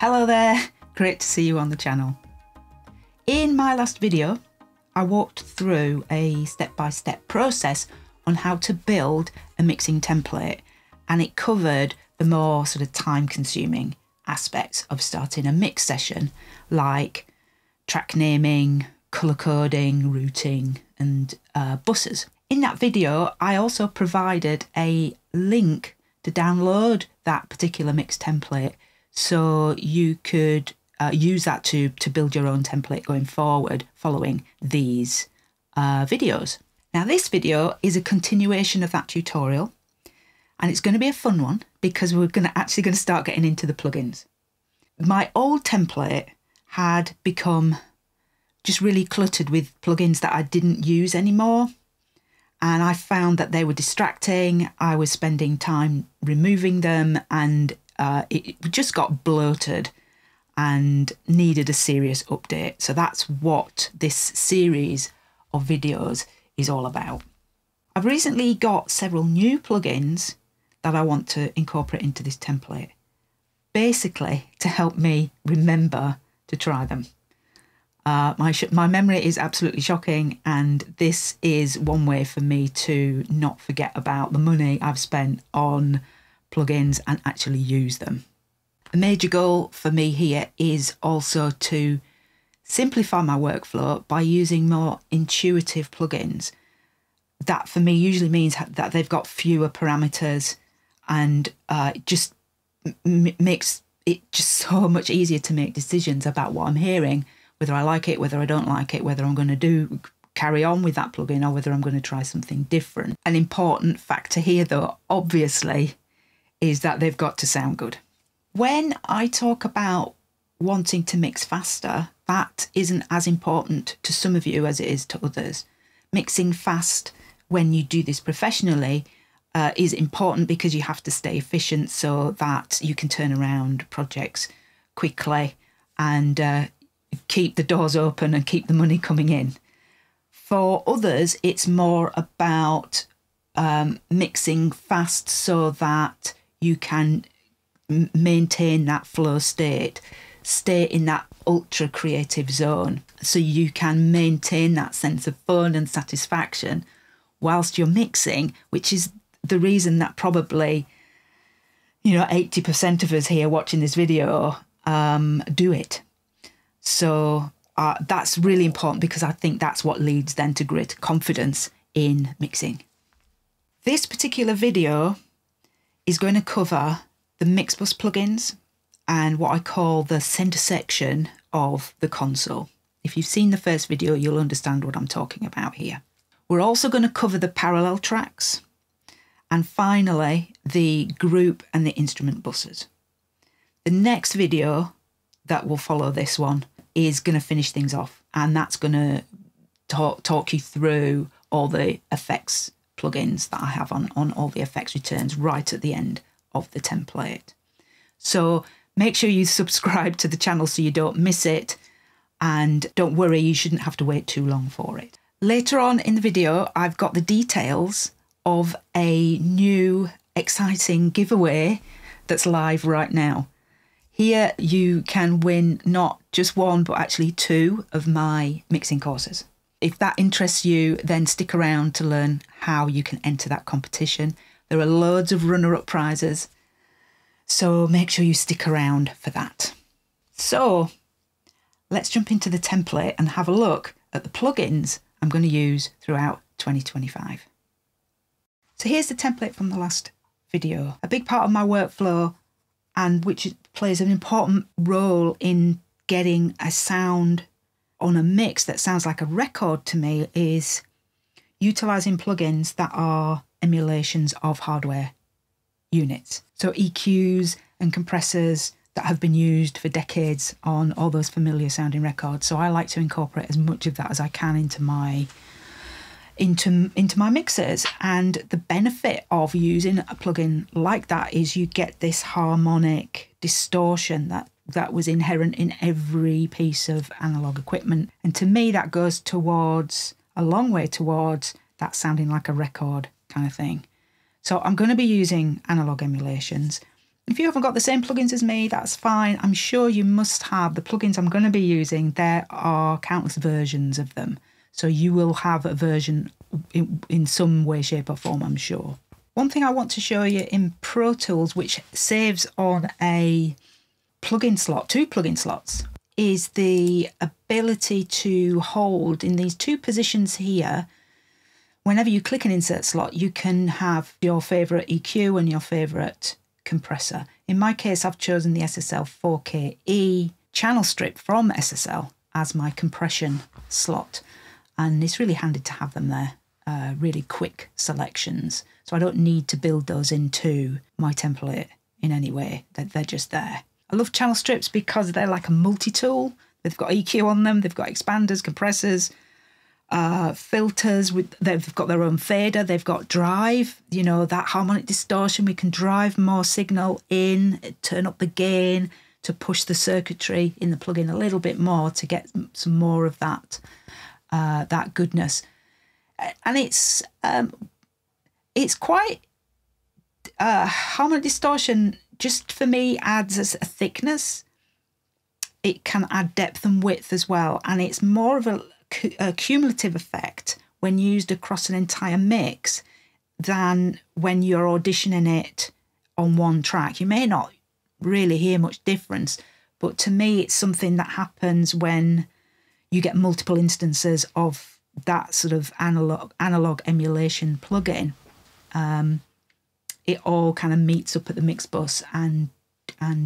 Hello there, great to see you on the channel. In my last video, I walked through a step-by-step process on how to build a mixing template, and it covered the more sort of time-consuming aspects of starting a mix session, like track naming, colour coding, routing, and buses. In that video, I also provided a link to download that particular mix template, so you could use that to build your own template going forward following these videos. Now this video is a continuation of that tutorial, and it's going to be a fun one because we're actually going to start getting into the plugins. My old template had become just really cluttered with plugins that I didn't use anymore, and I found that they were distracting. I was spending time removing them, and it just got bloated and needed a serious update. So that's what this series of videos is all about. I've recently got several new plugins that I want to incorporate into this template, basically to help me remember to try them. My memory is absolutely shocking, and this is one way for me to not forget about the money I've spent on plugins and actually use them. A major goal for me here is also to simplify my workflow by using more intuitive plugins. That for me usually means that they've got fewer parameters, and it just makes it just so much easier to make decisions about what I'm hearing, whether I like it, whether I don't like it, whether I'm going to carry on with that plugin or whether I'm going to try something different. An important factor here, though, obviously, is that they've got to sound good. When I talk about wanting to mix faster, that isn't as important to some of you as it is to others. Mixing fast when you do this professionally is important because you have to stay efficient so that you can turn around projects quickly and keep the doors open and keep the money coming in. For others, it's more about mixing fast so that you can maintain that flow state, stay in that ultra creative zone, so you can maintain that sense of fun and satisfaction whilst you're mixing, which is the reason that probably 80% of us here watching this video do it. So that's really important because I think that's what leads then to greater confidence in mixing. This particular video is going to cover the Mixbus plugins and what I call the center section of the console. If you've seen the first video, you'll understand what I'm talking about here. We're also going to cover the parallel tracks, and finally the group and the instrument buses. The next video that will follow this one is going to finish things off, and that's going to talk you through all the effects plugins that I have on all the effects returns right at the end of the template. So make sure you subscribe to the channel so you don't miss it, and don't worry, you shouldn't have to wait too long for it. Later on in the video, I've got the details of a new exciting giveaway that's live right now. Here you can win not just one, but actually two of my mixing courses. If that interests you, then stick around to learn how you can enter that competition. There are loads of runner-up prizes, so make sure you stick around for that. So let's jump into the template and have a look at the plugins I'm going to use throughout 2025. So here's the template from the last video. A big part of my workflow, and which plays an important role in getting a sound on a mix that sounds like a record to me, is utilising plugins that are emulations of hardware units. So EQs and compressors that have been used for decades on all those familiar sounding records. So I like to incorporate as much of that as I can into my mixers. And the benefit of using a plugin like that is you get this harmonic distortion that was inherent in every piece of analog equipment. And to me, that goes towards a long way towards that sounding like a record kind of thing. So I'm going to be using analog emulations, If you haven't got the same plugins as me, that's fine. I'm sure you must have the plugins I'm going to be using. There are countless versions of them. So you will have a version in some way, shape or form, I'm sure. One thing I want to show you in Pro Tools, which saves on a plugin slot, 2 plugin slots, is the ability to hold in these 2 positions here. Whenever you click an insert slot, you can have your favourite EQ and your favourite compressor. In my case, I've chosen the SSL 4KE channel strip from SSL as my compression slot, and it's really handy to have them there, really quick selections, so I don't need to build those into my template in any way. They're just there. I love channel strips because they're like a multi-tool. They've got EQ on them, they've got expanders, compressors, filters, they've got their own fader, they've got drive, you know, that harmonic distortion. We can drive more signal in, turn up the gain to push the circuitry in the plugin a little bit more to get some more of that that goodness. And it's quite harmonic distortion just for me adds a thickness. It can add depth and width as well, and it's more of a cumulative effect when used across an entire mix than when you're auditioning it on one track. You may not really hear much difference, but to me it's something that happens when you get multiple instances of that sort of analog emulation plugin. It all kind of meets up at the mix bus and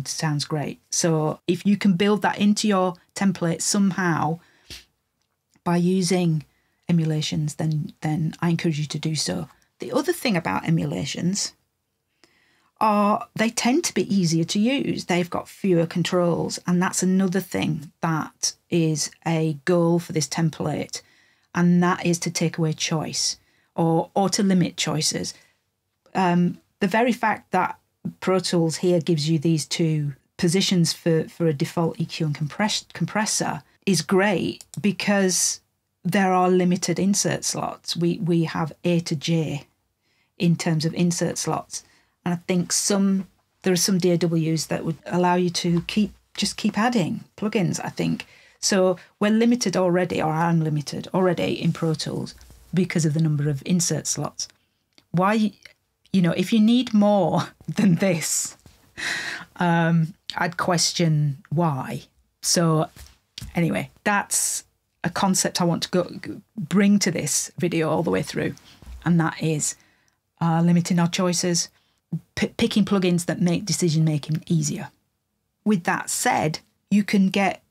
sounds great. So if you can build that into your template somehow by using emulations, then I encourage you to do so. The other thing about emulations are they tend to be easier to use. They've got fewer controls, and that's another thing that is a goal for this template, and that is to take away choice or to limit choices. The very fact that Pro Tools here gives you these 2 positions for a default EQ and compressor is great because there are limited insert slots. We have A to J in terms of insert slots, and I think there are some DAWs that would allow you to just keep adding plugins, I think. So we're limited already, or I'm limited already in Pro Tools because of the number of insert slots. Why, you know, if you need more than this, I'd question why. So anyway, that's a concept I want to bring to this video all the way through, and that is limiting our choices, picking plugins that make decision making easier. With that said, you can get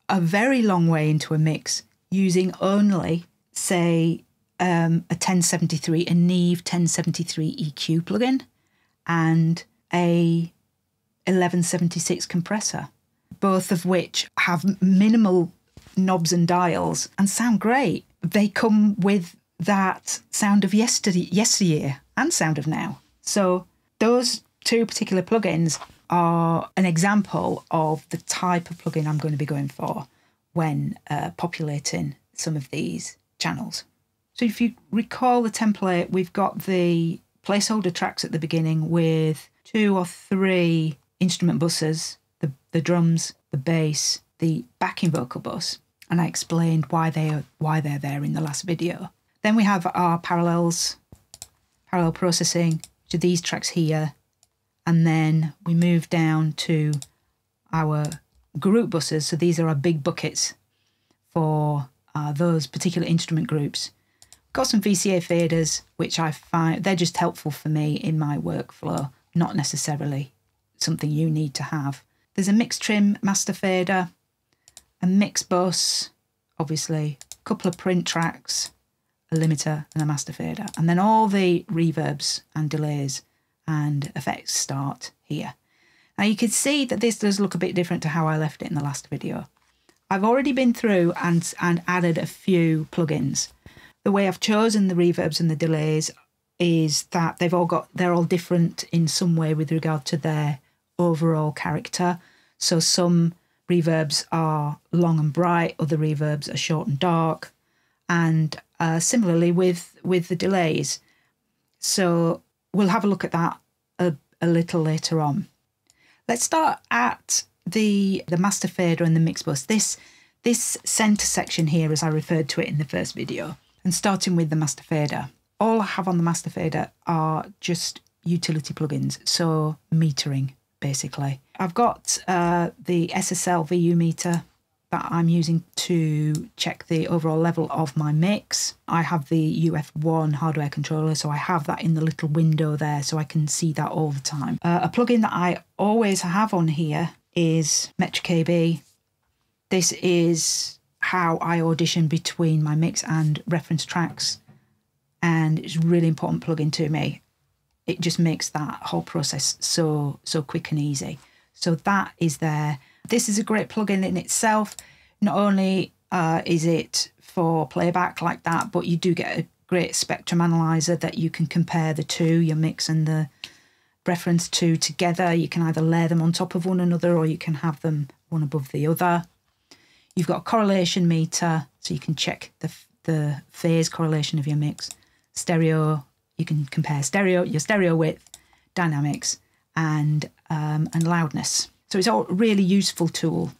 a very long way into a mix using only, say, a Neve 1073 EQ plugin and a 1176 compressor, both of which have minimal knobs and dials and sound great. They come with that sound of yesteryear and sound of now. So those 2 particular plugins are an example of the type of plugin I'm going to be going for when populating some of these channels. So if you recall the template, we've got the placeholder tracks at the beginning with 2 or 3 instrument buses, the drums, the bass, the backing vocal bus, and I explained why they're there in the last video. Then we have our parallel processing to these tracks here, and then we move down to our group buses. So these are our big buckets for those particular instrument groups. Got some VCA faders, which I find they're just helpful for me in my workflow, not necessarily something you need to have. There's a mix trim master fader, a mix bus, obviously, a couple of print tracks, a limiter and a master fader, and then all the reverbs and delays and effects start here. Now you can see that this does look a bit different to how I left it in the last video. I've already been through and added a few plugins. The way I've chosen the reverbs and the delays is that they're all different in some way with regard to their overall character. So some reverbs are long and bright, other reverbs are short and dark, and similarly with the delays. So we'll have a look at that a a little later on. Let's start at the master fader and the mix bus. This center section here, as I referred to it in the first video, and starting with the master fader. All I have on the master fader are just utility plugins, so metering basically. I've got the SSL VU meter that I'm using to check the overall level of my mix. I have the UF1 hardware controller, so I have that in the little window there so I can see that all the time. A plugin that I always have on here is Metric AB. This is how I audition between my mix and reference tracks, and it's a really important plugin to me. It just makes that whole process so quick and easy. So that is there. This is a great plugin in itself. Not only is it for playback like that, but you do get a great spectrum analyzer that you can compare the two, your mix and the reference to, together. You can either layer them on top of one another or you can have them one above the other. You've got a correlation meter, so you can check the phase correlation of your mix. Stereo, you can compare your stereo width, dynamics, and loudness. So it's all a really useful tool.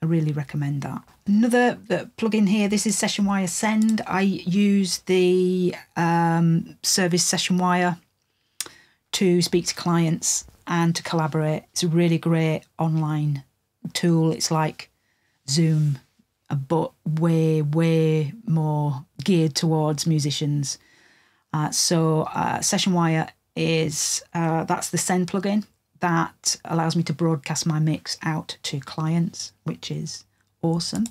I really recommend that. Another plugin here, this is Session Wire Send. I use the service Session Wire to speak to clients and to collaborate. It's a really great online tool. It's like Zoom, but way more geared towards musicians. Session Wire is, that's the Send plugin that allows me to broadcast my mix out to clients, which is awesome.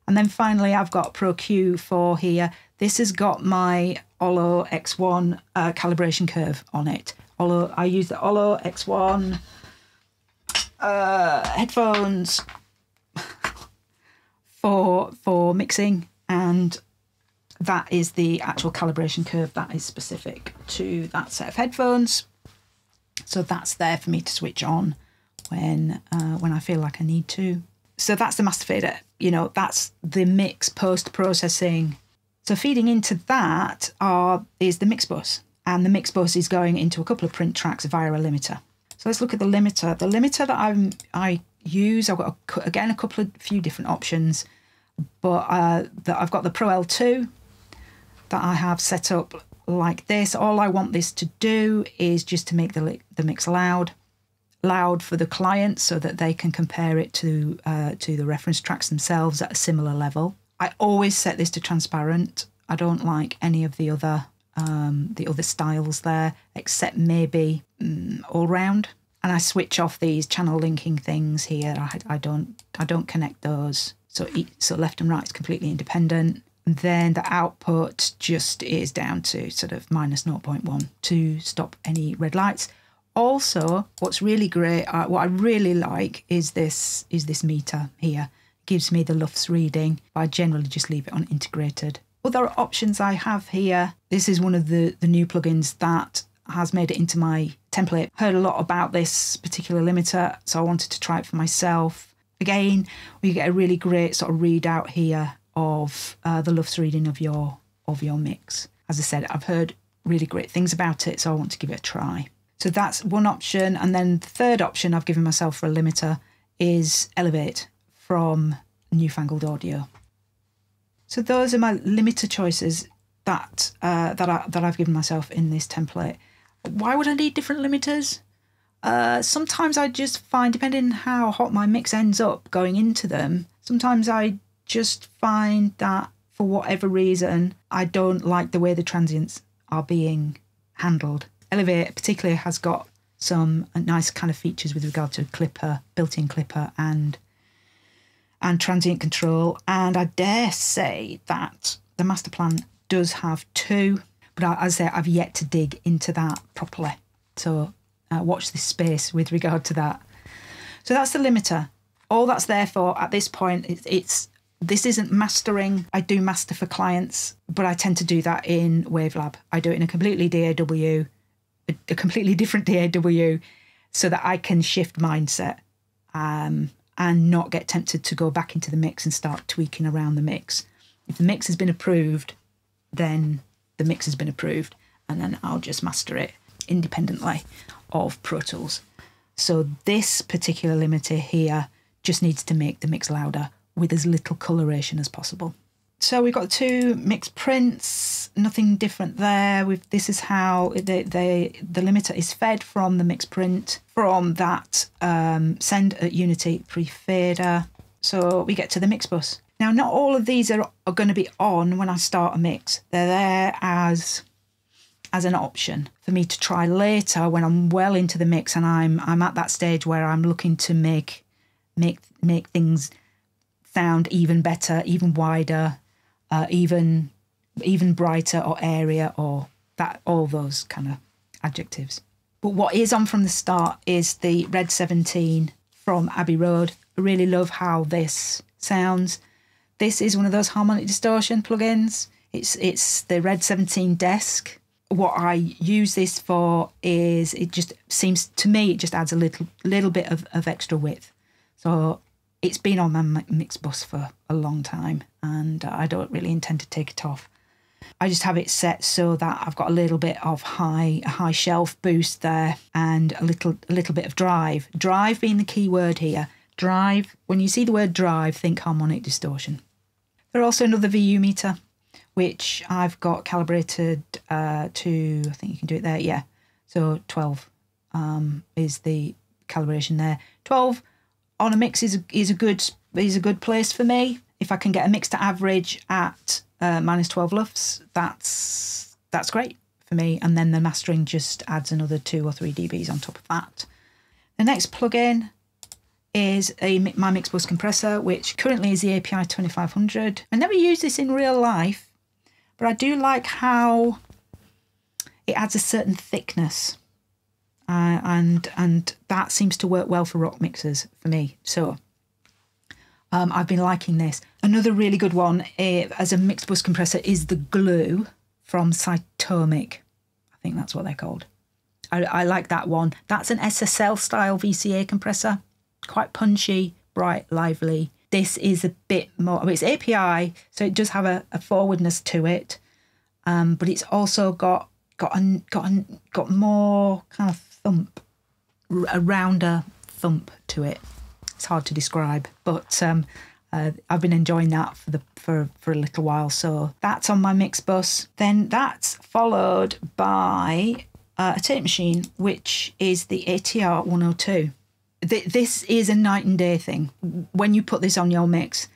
And then finally, I've got Pro Q4 here. This has got my Olo X1 calibration curve on it. I use the Olo X1 headphones for mixing, and that is the actual calibration curve that is specific to that set of headphones. So that's there for me to switch on when I feel like I need to. So that's the master fader, you know, that's the mix post-processing. So feeding into that is the mix bus, and the mix bus is going into a couple of print tracks via a limiter. So let's look at the limiter. The limiter that I use, I've got again a few different options, but I've got the Pro L2 that I have set up like this. All I want this to do is just to make the mix loud for the client so that they can compare it to the reference tracks themselves at a similar level. I always set this to transparent. I don't like any of the other styles there, except maybe all round. And I switch off these channel linking things here. I don't connect those. So left and right is completely independent. And then the output just is down to sort of minus 0.1 to stop any red lights. Also, what's really great, what I really like is this meter here. It gives me the LUFS reading. I generally just leave it on integrated. Other options I have here, this is one of the new plugins that has made it into my template. Heard a lot about this particular limiter, so I wanted to try it for myself. Again, we get a really great sort of readout here of the LUFS reading of your mix. As I said, I've heard really great things about it, so I want to give it a try. So that's one option. And then the third option I've given myself for a limiter is Elevate from Newfangled Audio. So those are my limiter choices that I've given myself in this template. Why would I need different limiters? Sometimes I just find, depending on how hot my mix ends up going into them, sometimes I just find that for whatever reason, I don't like the way the transients are being handled. Elevate particularly has got some nice kind of features with regard to clipper, built-in clipper and transient control. And I dare say that the master plan does have two, but as I say, I've yet to dig into that properly. So watch this space with regard to that. So that's the limiter. All that's there for at this point, this isn't mastering. I do master for clients, but I tend to do that in Wavelab. I do it in a completely DAW, a completely different DAW, so that I can shift mindset and not get tempted to go back into the mix and start tweaking around the mix. If the mix has been approved, then the mix has been approved, and then I'll just master it independently of Pro Tools. So this particular limiter here just needs to make the mix louder with as little coloration as possible. So we've got 2 mix prints, nothing different there. This is how the limiter is fed from the mix print, from that send at Unity pre-fader. So we get to the mix bus. Now, not all of these are going to be on when I start a mix. They're there as an option for me to try later when I'm well into the mix and I'm at that stage where I'm looking to make things sound even better, even wider, even brighter or airier, or all those kind of adjectives. But what is on from the start is the Red 17 from Abbey Road. I really love how this sounds. This is one of those harmonic distortion plugins. It's the Red 17 desk. What I use this for is, it just seems to me, it just adds a little bit of extra width. So it's been on my mix bus for a long time and I don't really intend to take it off. I just have it set so that I've got a little bit of high shelf boost there and a little bit of drive. Drive being the key word here. Drive, when you see the word drive, think harmonic distortion. There's also another VU meter, which I've got calibrated to, I think you can do it there, yeah. So 12 is the calibration there. 12 on a mix is a good place for me. If I can get a mix to average at minus 12 LUFS, that's great for me. And then the mastering just adds another 2 or 3 dBs on top of that. The next plugin is my mix bus compressor, which currently is the API 2500. I never use this in real life, but I do like how it adds a certain thickness. And that seems to work well for rock mixers for me. So I've been liking this. Another really good one as a mix bus compressor is the Glue from Cytomic. I think that's what they're called. I like that one. That's an SSL style VCA compressor. Quite punchy, bright, lively. This is a bit more, it's API, so it does have a forwardness to it, but it's also got more kind of thump, a rounder thump to it. It's hard to describe, but I've been enjoying that for a little while. So that's on my mix bus. Then that's followed by a tape machine, which is the ATR 102. This is a night and day thing. When you put this on your mix,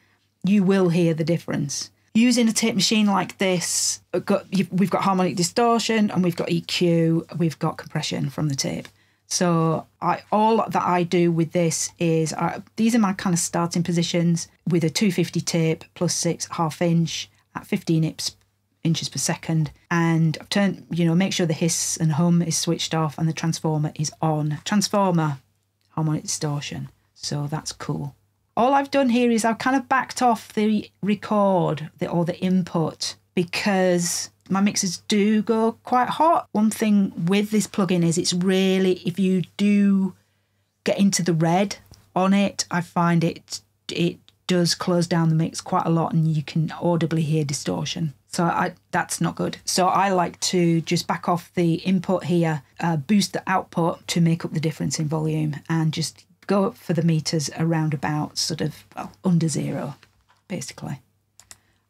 you will hear the difference. Using a tape machine like this, we've got harmonic distortion and we've got EQ, we've got compression from the tape. So all that I do with this is, these are my kind of starting positions with a 250 tape plus 6 1/2 inch at 15 inches per second. And I've turned, make sure the hiss and hum is switched off and the transformer is on. Transformer, harmonic distortion. So that's cool. All I've done here is I've kind of backed off the record or the input because my mixes do go quite hot. One thing with this plugin is it's really, if you do get into the red on it, I find it does close down the mix quite a lot and you can audibly hear distortion. So that's not good. So I like to just back off the input here, boost the output to make up the difference in volume and just go up for the meters around about sort of, well, under 0, basically.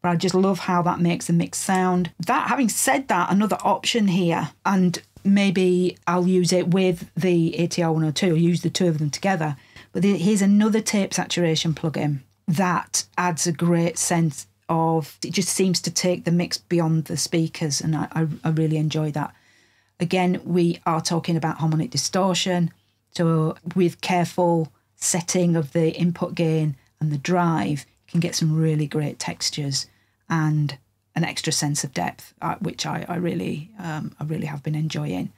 But I just love how that makes the mix sound. Having said that, another option here, and maybe I'll use it with the ATR 102, I'll use the two of them together. But here's another tape saturation plugin that adds a great sense of, it just seems to take the mix beyond the speakers, and I really enjoy that. Again, we are talking about harmonic distortion, so with careful setting of the input gain and the drive, you can get some really great textures and an extra sense of depth, which I really have been enjoying.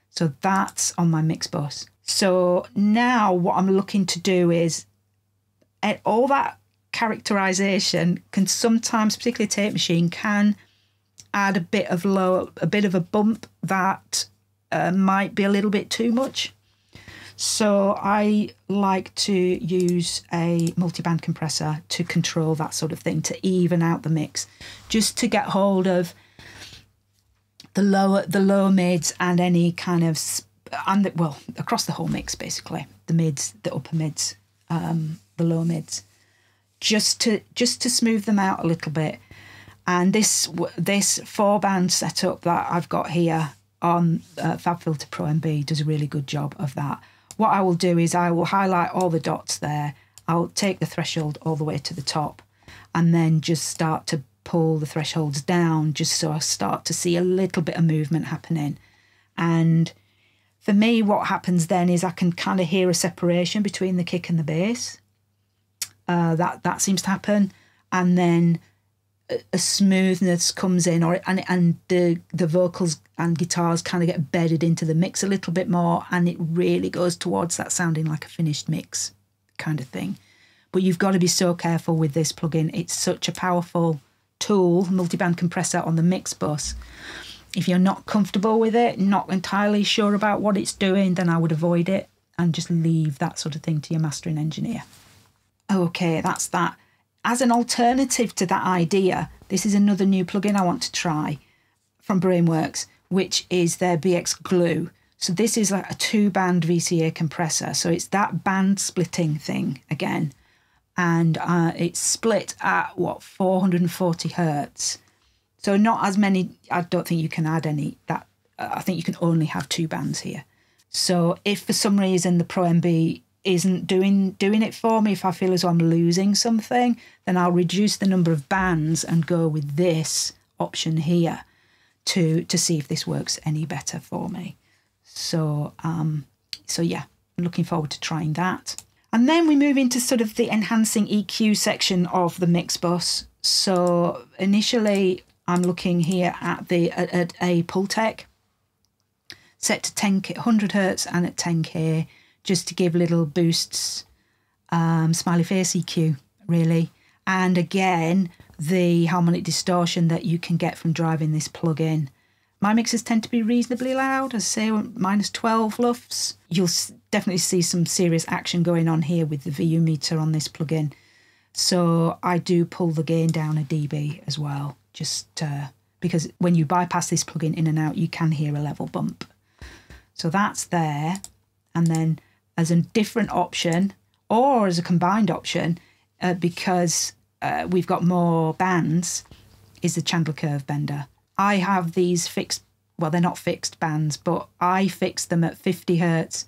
So that's on my mix bus. So now what I'm looking to do is, all that characterization can sometimes, particularly tape machine, can add a bit of a bump that might be a little bit too much. So I like to use a multiband compressor to control that sort of thing, to even out the mix, just to get hold of the low mids and any kind of well, across the whole mix, basically, the mids, the upper mids, the low mids, just to smooth them out a little bit. And this 4-band setup that I've got here on FabFilter Pro MB does a really good job of that. What I will do is I will highlight all the dots there. I'll take the threshold all the way to the top and then just start to pull the thresholds down, just so I start to see a little bit of movement happening. And for me, what happens then is I can kind of hear a separation between the kick and the bass. That seems to happen. And then a smoothness comes in, and the vocals and guitars kind of get bedded into the mix a little bit more, and it really goes towards that sounding like a finished mix kind of thing. But you've got to be so careful with this plugin. It's such a powerful tool, multiband compressor on the mix bus. If you're not comfortable with it, not entirely sure about what it's doing, then I would avoid it and just leave that sort of thing to your mastering engineer. Okay, that's that. As an alternative to that idea, this is another new plugin I want to try from Brainworks, which is their BX Glue. So this is like a 2-band VCA compressor. So it's that band splitting thing again. And it's split at, 440 hertz. So not as many, I don't think you can add any. I think you can only have 2 bands here. So if for some reason the Pro MB isn't doing it for me, if I feel as though I'm losing something, then I'll reduce the number of bands and go with this option here to see if this works any better for me. So yeah, I'm looking forward to trying that. And then we move into sort of the enhancing EQ section of the mix bus. So initially I'm looking here at a Pultec set to 100 hertz and at 10k, just to give little boosts, smiley face EQ, really. And again, the harmonic distortion that you can get from driving this plug-in. My mixes tend to be reasonably loud, as I say, -12 LUFS. You'll definitely see some serious action going on here with the VU meter on this plugin. So I do pull the gain down a dB as well, just because when you bypass this plugin in and out, you can hear a level bump. So that's there. And then as a different option, or as a combined option, because we've got more bands, is the Chandler Curve Bender. I have these fixed, well, they're not fixed bands, but I fix them at 50 hertz,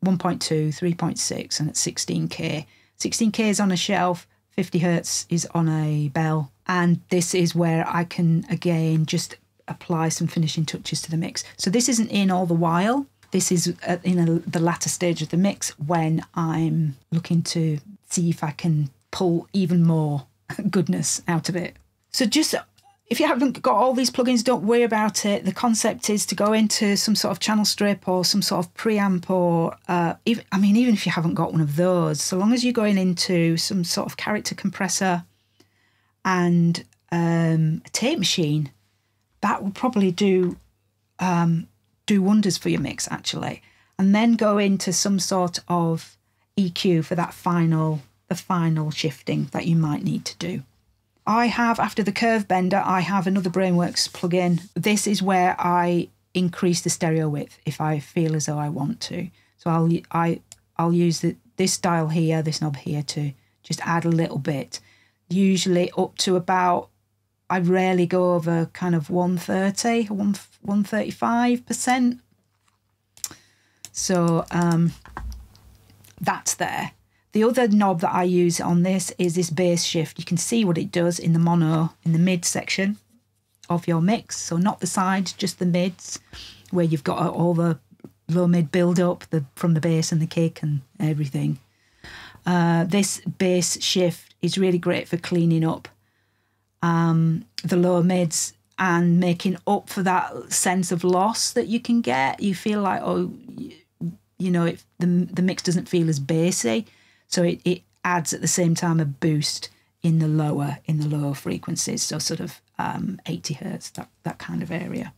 1.2, 3.6, and at 16k. 16k is on a shelf, 50 hertz is on a bell. And this is where I can, again, just apply some finishing touches to the mix. So this isn't in all the while. This is in the latter stage of the mix when I'm looking to see if I can pull even more goodness out of it. So just, if you haven't got all these plugins, don't worry about it. The concept is to go into some sort of channel strip or some sort of preamp, or even if you haven't got one of those, so long as you're going into some sort of character compressor and a tape machine, that will probably do wonders for your mix, actually. And then go into some sort of EQ for that the final shifting that you might need to do. I have, after the Curve Bender, I have another Brainworks plugin. This is where I increase the stereo width if I feel as though I want to. So I'll use this dial here, this knob here, to just add a little bit. Usually up to about, I rarely go over kind of 130, 135%. So that's there. The other knob that I use on this is this bass shift. You can see what it does in the mono, in the mid section of your mix. So not the sides, just the mids, where you've got all the low mid build up from the bass and the kick and everything. This bass shift is really great for cleaning up the low mids and making up for that sense of loss that you can get. You feel like, the mix doesn't feel as bassy. So it adds at the same time a boost in the lower frequencies, so sort of 80 hertz, that kind of area.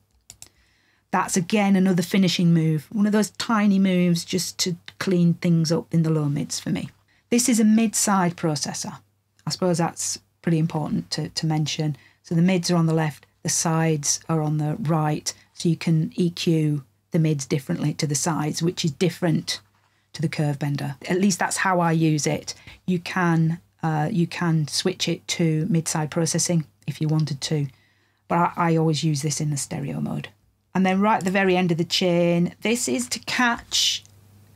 That's again another finishing move, one of those tiny moves just to clean things up in the low mids for me. This is a mid-side processor. I suppose that's pretty important to mention. So the mids are on the left, the sides are on the right, so you can EQ the mids differently to the sides, which is different to the curve bender. At least that's how I use it. You can switch it to mid-side processing if you wanted to, but I always use this in the stereo mode. And then right at the very end of the chain, this is to catch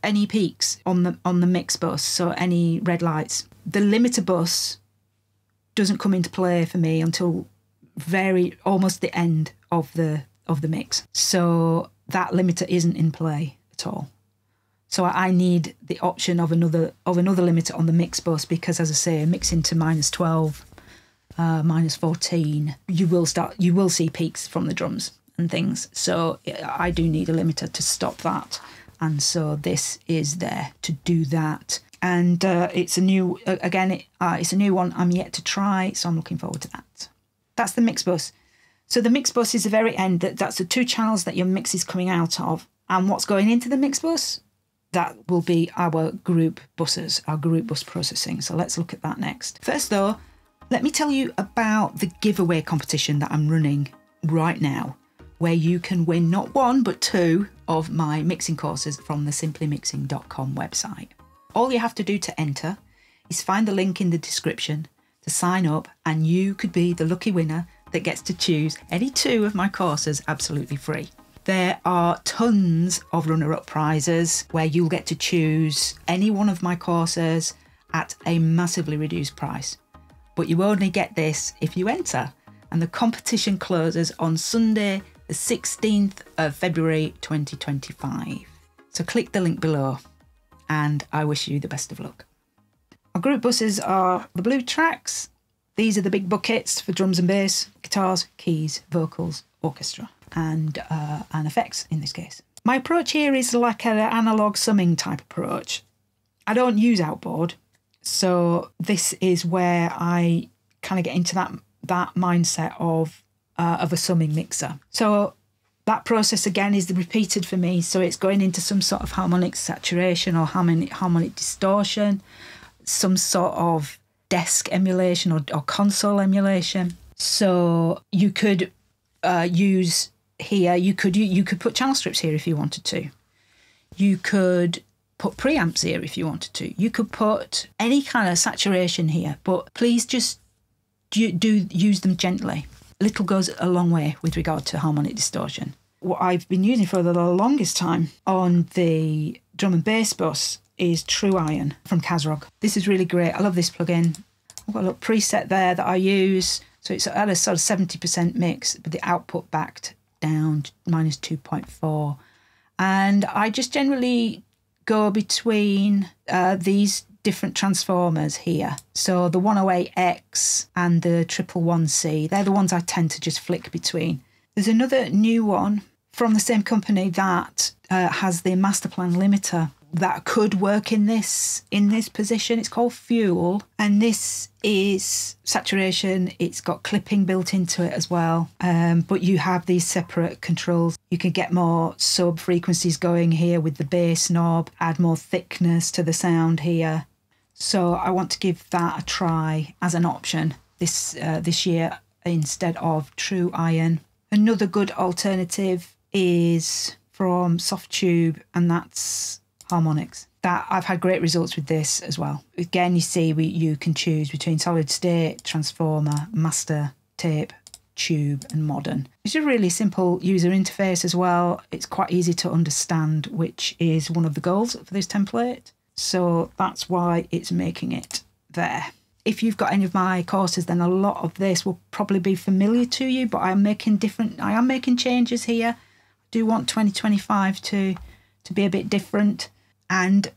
any peaks on the mix bus, so any red lights. The limiter bus doesn't come into play for me until almost the end of the mix, so that limiter isn't in play at all. So I need the option of another limiter on the mix bus, because, as I say, mixing to -12, -14, you will see peaks from the drums and things. So I do need a limiter to stop that, and so this is there to do that. And it's a new it's a new one I'm yet to try, so I'm looking forward to that. That's the mix bus. So the mix bus is the very end. That's the 2 channels that your mix is coming out of, and what's going into the mix bus, that will be our group buses, our group bus processing. So let's look at that next. First though, let me tell you about the giveaway competition that I'm running right now, where you can win not 1 but 2 of my mixing courses from the simplymixing.com website. All you have to do to enter is find the link in the description to sign up, and you could be the lucky winner that gets to choose any 2 of my courses absolutely free. There are tons of runner-up prizes where you'll get to choose any one of my courses at a massively reduced price. But you only get this if you enter, and the competition closes on Sunday, the 16th of February 2025. So click the link below, and I wish you the best of luck. Our group buses are the blue tracks. These are the big buckets for drums and bass, guitars, keys, vocals, orchestra, and effects in this case. My approach here is like an analog summing type approach. I don't use outboard, so this is where I kind of get into that mindset of a summing mixer. So that process again is repeated for me. So it's going into some sort of harmonic saturation or harmonic distortion, some sort of desk emulation or console emulation. So you could use here, you could put channel strips here if you wanted to. You could put preamps here if you wanted to. You could put any kind of saturation here, but please just use them gently. Little goes a long way with regard to harmonic distortion. What I've been using for the longest time on the drum and bass bus is True Iron from Kazrock. This is really great. I love this plugin. I've got a little preset there that I use. So it's at a sort of 70% mix, but the output backed down to -2.4. And I just generally go between these different transformers here. So the 108X and the 111C, they're the ones I tend to just flick between. There's another new one from the same company that has the Masterplan limiter that could work in this position. It's called Fuel, and this is saturation. It's got clipping built into it as well, but you have these separate controls. You can get more sub frequencies going here with the bass knob, add more thickness to the sound here. So I want to give that a try as an option this year instead of True Iron. Another good alternative is from Softtube, and that's Harmonix. That I've had great results with this as well. Again, you see you can choose between solid state, transformer, master, tape, tube and modern. It's a really simple user interface as well. It's quite easy to understand, which is one of the goals for this template. So that's why it's making it there. If you've got any of my courses, then a lot of this will probably be familiar to you, but I am making changes here. I do want 2025 to be a bit different. And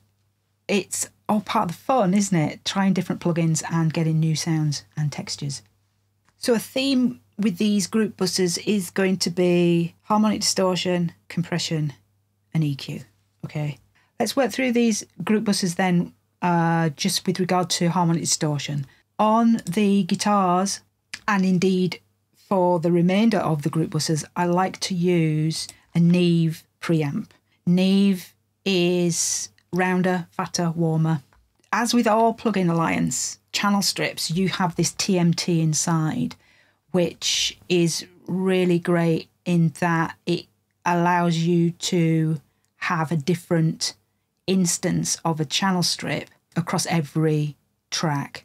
it's all part of the fun, isn't it? Trying different plugins and getting new sounds and textures. So a theme with these group buses is going to be harmonic distortion, compression, and EQ. Okay, let's work through these group buses then, just with regard to harmonic distortion. On the guitars, and indeed for the remainder of the group buses, I like to use a Neve preamp. Neve is rounder, fatter, warmer. As with all plugin alliance channel strips, you have this TMT inside, which is really great in that it allows you to have a different instance of a channel strip across every track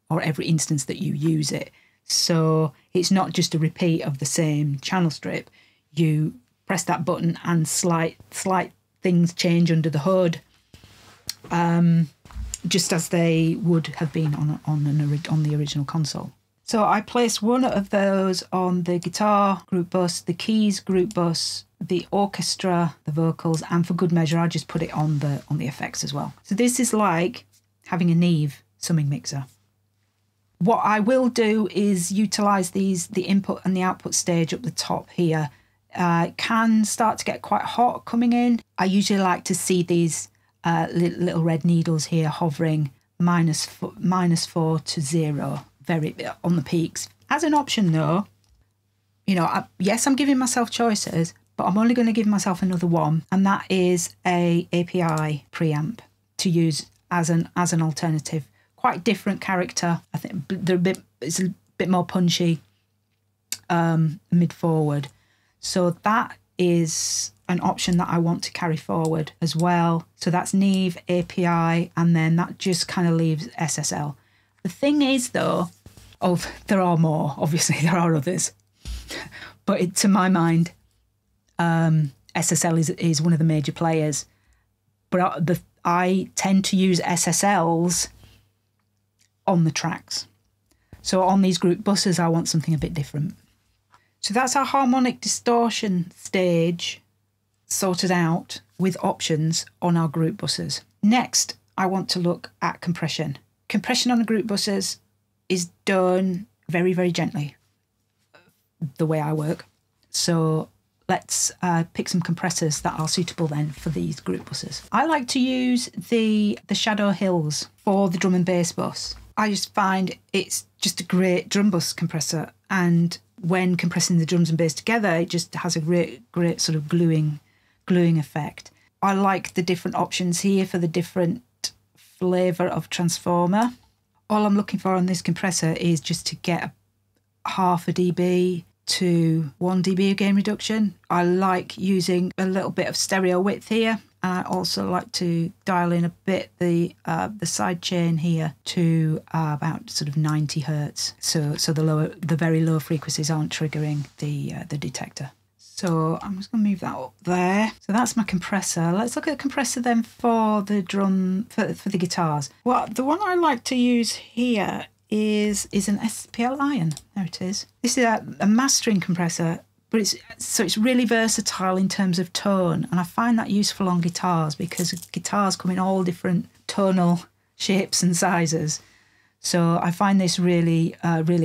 or every instance that you use it. So it's not just a repeat of the same channel strip. You press that button and slight things change under the hood, just as they would have been on the original console. So I placed one of those on the guitar group bus, the keys group bus, the orchestra, the vocals, and for good measure, I just put it on the effects as well. So this is like having a Neve summing mixer. What I will do is utilise the input and the output stage up the top here. It can start to get quite hot coming in. I usually like to see these little red needles here hovering -4 to 0 very on the peaks. As an option though, you know, yes, I'm giving myself choices, but I'm only going to give myself another one, and that is a API preamp to use as an alternative. Quite different character. I think it's a bit more punchy, mid forward. So that is an option that I want to carry forward as well. So that's Neve, API, and then that just kind of leaves SSL. The thing is though, there are more, obviously there are others, but to my mind, SSL is one of the major players. But I tend to use SSLs on the tracks. So on these group buses, I want something a bit different. So that's our harmonic distortion stage sorted out with options on our group buses. Next, I want to look at compression. Compression on the group buses is done very, very gently, the way I work. So let's pick some compressors that are suitable then for these group buses. I like to use the Shadow Hills for the drum and bass bus. I just find it's just a great drum bus compressor, and when compressing the drums and bass together, it just has a great sort of gluing effect. I like the different options here for the different flavour of transformer. All I'm looking for on this compressor is just to get half a dB to 1 dB of gain reduction. I like using a little bit of stereo width here, and I also like to dial in a bit the side chain here to about sort of 90 hertz, so the very low frequencies aren't triggering the detector. So I'm just going to move that up there. So that's my compressor. Let's look at the compressor then for the drum, for the guitars. Well, the one I like to use here is an SPL Iron. There it is. This is a mastering compressor, but it's really versatile in terms of tone, and I find that useful on guitars because guitars come in all different tonal shapes and sizes. So I find this really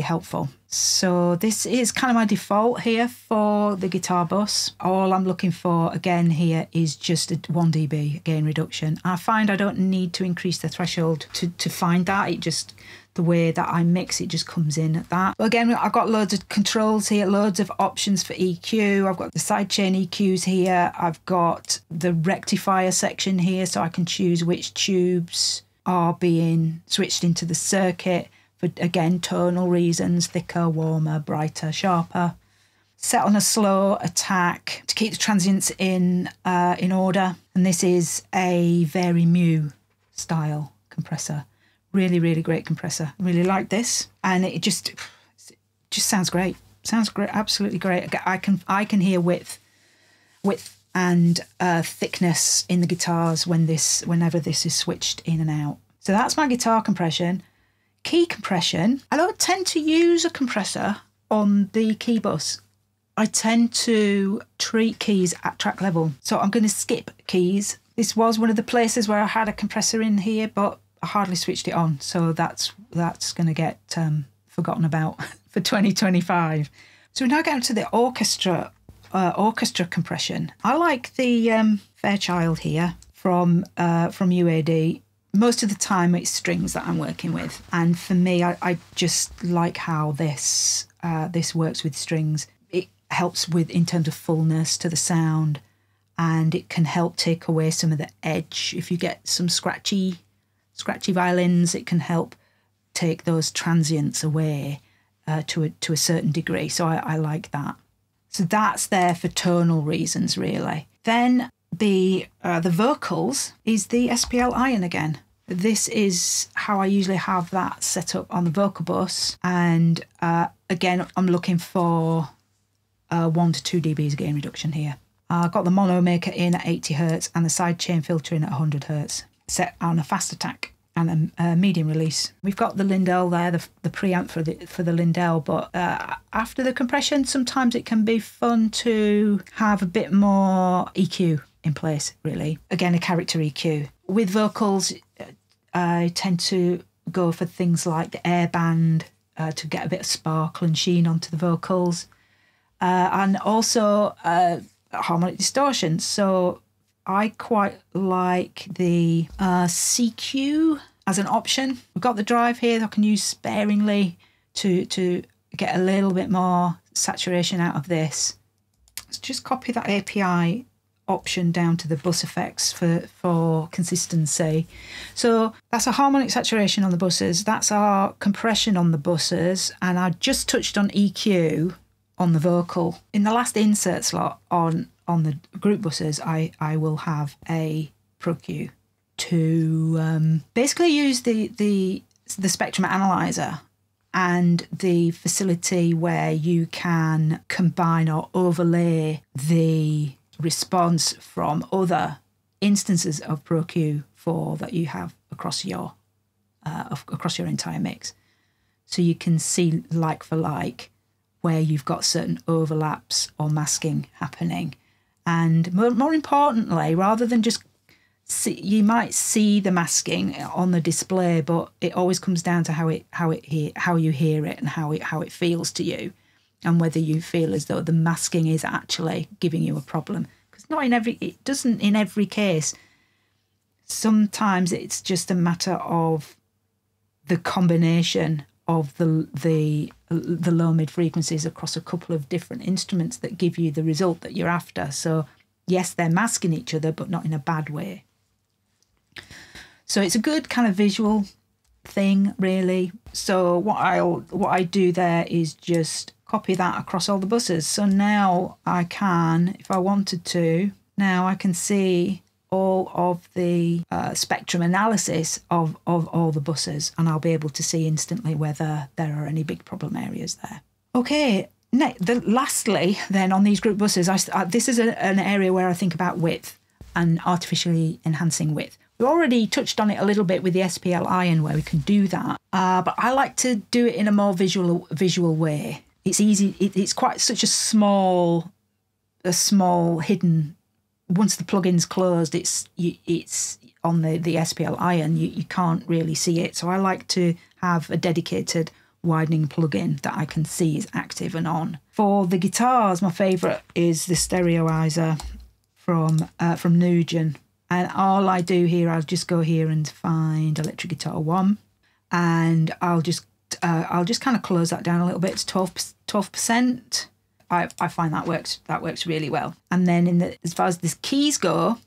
helpful. So this is kind of my default here for the guitar bus. All I'm looking for again here is just a 1 dB gain reduction. I find I don't need to increase the threshold to find that. It just, the way that I mix it just comes in at that. But again, I've got loads of controls here, loads of options for EQ. I've got the sidechain EQs here. I've got the rectifier section here, so I can choose which tubes are being switched into the circuit for, again, tonal reasons: thicker, warmer, brighter, sharper. Set on a slow attack to keep the transients in order. And this is a very Mu style compressor. Really great compressor. I really like this, and it just sounds great. Sounds great, absolutely great. I can hear width and thickness in the guitars whenever this is switched in and out. So that's my guitar compression. Key compression. I don't tend to use a compressor on the key bus. I tend to treat keys at track level. So I'm going to skip keys. This was one of the places where I had a compressor in here, but I hardly switched it on. So that's going to get forgotten about for 2025. So we now get to the orchestra compression. I like the Fairchild here from UAD. Most of the time it's strings that I'm working with, and for me, I just like how this works with strings. It helps with in terms of fullness to the sound, and it can help take away some of the edge. If you get some scratchy violins, it can help take those transients away to a certain degree. So I like that. So that's there for tonal reasons, really. Then the vocals is the SPL iron again. This is how I usually have that set up on the vocal bus. And again, I'm looking for 1 to 2 dBs gain reduction here. I've got the mono maker in at 80 Hertz and the sidechain filter in at 100 Hertz, set on a fast attack and a medium release. We've got the Lindell there, the preamp for the Lindell, but after the compression, sometimes it can be fun to have a bit more EQ in place, really. Again, a character EQ. With vocals, I tend to go for things like the airband to get a bit of sparkle and sheen onto the vocals, and also harmonic distortion. So I quite like the CQ as an option. We've got the drive here that I can use sparingly to get a little bit more saturation out of this. Let's just copy that API option down to the bus effects for consistency. So that's a harmonic saturation on the buses, that's our compression on the buses, and I just touched on EQ on the vocal. In the last insert slot on the group buses, I will have a Pro Q to basically use the spectrum analyzer and the facility where you can combine or overlay the response from other instances of Pro Q4 that you have across your entire mix. So you can see like for like where you've got certain overlaps or masking happening. And more importantly, rather than just you might see the masking on the display, but it always comes down to how you hear it and how it feels to you, and whether you feel as though the masking is actually giving you a problem. Because it doesn't in every case. Sometimes it's just a matter of the combination of the low mid frequencies across a couple of different instruments that give you the result that you're after. So yes, they're masking each other, but not in a bad way. So it's a good kind of visual thing, really. So what I do there is just copy that across all the buses. So now I can, if I wanted to, now I can see all of the spectrum analysis of all the buses, and I'll be able to see instantly whether there are any big problem areas there. Okay, lastly then on these group buses, this is an area where I think about width and artificially enhancing width. We already touched on it a little bit with the SPL iron where we can do that, but I like to do it in a more visual way. It's easy. It's quite such a small hidden. Once the plugin's closed, it's on the SPL iron. You can't really see it. So I like to have a dedicated widening plugin that I can see is active and on. For the guitars, my favourite is the Stereoizer from Nugent. And all I do here, I'll just go here and find Electric Guitar 1, and I'll just kind of close that down a little bit to 12%. I find that works really well. And then as far as the keys go,